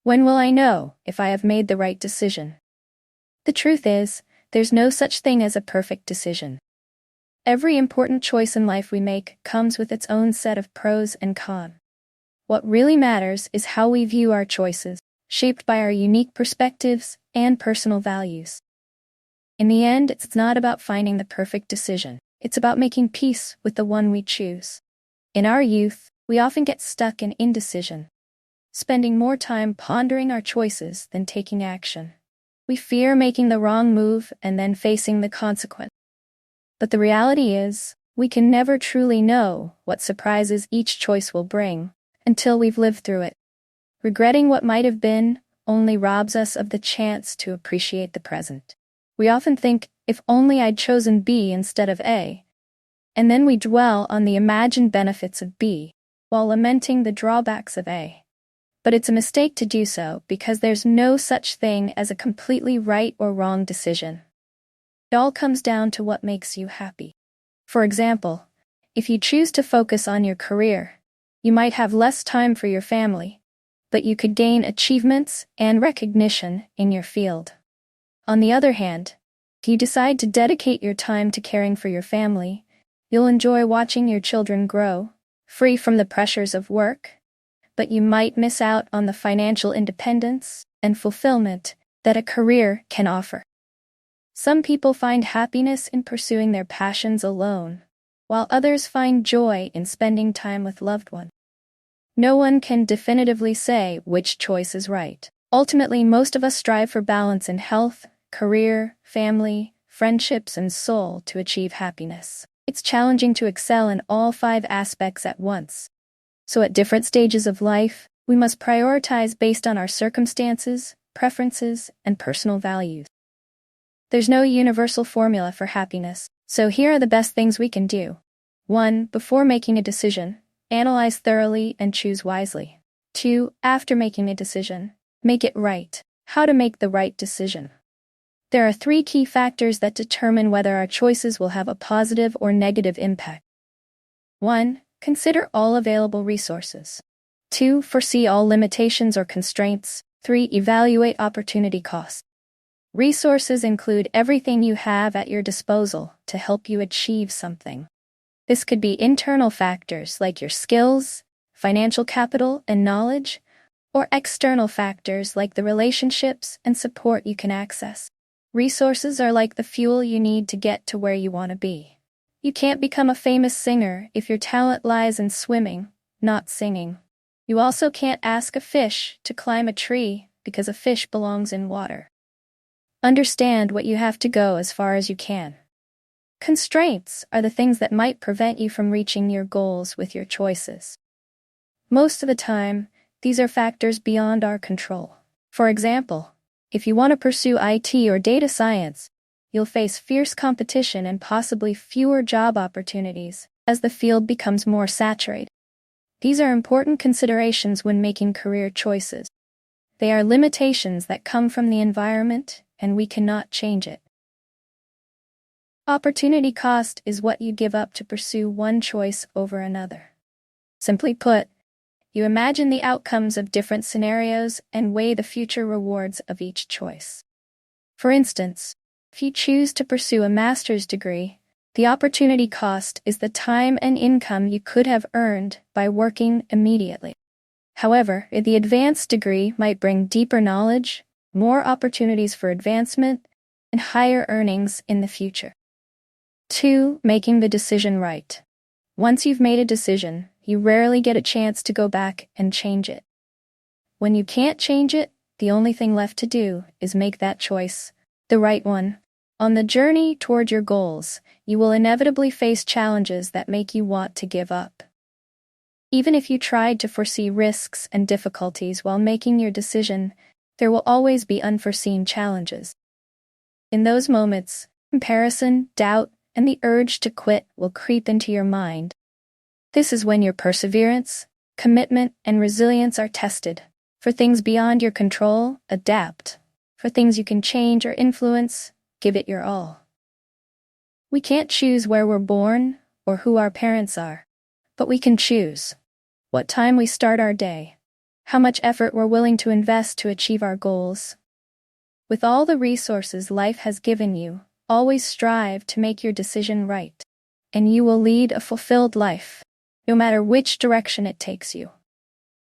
When will I know if I have made the right decision? The truth is, there's no such thing as a perfect decision. Every important choice in life we make comes with its own set of pros and cons. What really matters is how we view our choices, shaped by our unique perspectives and personal values. In the end, it's not about finding the perfect decision. It's about making peace with the one we choose. In our youth, we often get stuck in indecision, spending more time pondering our choices than taking action. We fear making the wrong move and then facing the consequence. But the reality is, we can never truly know what surprises each choice will bring until we've lived through it. Regretting what might have been only robs us of the chance to appreciate the present. We often think, if only I'd chosen B instead of A, and then we dwell on the imagined benefits of B, while lamenting the drawbacks of A. But it's a mistake to do so because there's no such thing as a completely right or wrong decision. It all comes down to what makes you happy. For example, if you choose to focus on your career, you might have less time for your family, but you could gain achievements and recognition in your field. On the other hand, if you decide to dedicate your time to caring for your family, you'll enjoy watching your children grow, free from the pressures of work, but you might miss out on the financial independence and fulfillment that a career can offer. Some people find happiness in pursuing their passions alone, while others find joy in spending time with loved ones. No one can definitively say which choice is right. Ultimately, most of us strive for balance in health, career, family, friendships, and soul to achieve happiness. It's challenging to excel in all 5 aspects at once. So at different stages of life, we must prioritize based on our circumstances, preferences, and personal values. There's no universal formula for happiness, so here are the best things we can do. 1. Before making a decision, analyze thoroughly and choose wisely. 2. After making a decision, make it right. How to make the right decision. There are 3 key factors that determine whether our choices will have a positive or negative impact. 1. Consider all available resources. 2. Foresee all limitations or constraints. 3. Evaluate opportunity costs. Resources include everything you have at your disposal to help you achieve something. This could be internal factors like your skills, financial capital, and knowledge, or external factors like the relationships and support you can access. Resources are like the fuel you need to get to where you want to be. You can't become a famous singer if your talent lies in swimming, not singing. You also can't ask a fish to climb a tree because a fish belongs in water. Understand what you have to go as far as you can. Constraints are the things that might prevent you from reaching your goals with your choices. Most of the time, these are factors beyond our control. For example, if you want to pursue IT or data science, you'll face fierce competition and possibly fewer job opportunities as the field becomes more saturated. These are important considerations when making career choices. They are limitations that come from the environment, and we cannot change it. Opportunity cost is what you give up to pursue one choice over another. Simply put, you imagine the outcomes of different scenarios and weigh the future rewards of each choice. For instance, if you choose to pursue a master's degree, the opportunity cost is the time and income you could have earned by working immediately. However, the advanced degree might bring deeper knowledge, more opportunities for advancement, and higher earnings in the future. 2. Making the decision right. Once you've made a decision, you rarely get a chance to go back and change it. When you can't change it, the only thing left to do is make that choice, the right one. On the journey toward your goals, you will inevitably face challenges that make you want to give up. Even if you tried to foresee risks and difficulties while making your decision, there will always be unforeseen challenges. In those moments, comparison, doubt, and the urge to quit will creep into your mind. This is when your perseverance, commitment, and resilience are tested. For things beyond your control, adapt. For things you can change or influence, give it your all. We can't choose where we're born or who our parents are, but we can choose what time we start our day, how much effort we're willing to invest to achieve our goals. With all the resources life has given you, always strive to make your decision right, and you will lead a fulfilled life, no matter which direction it takes you.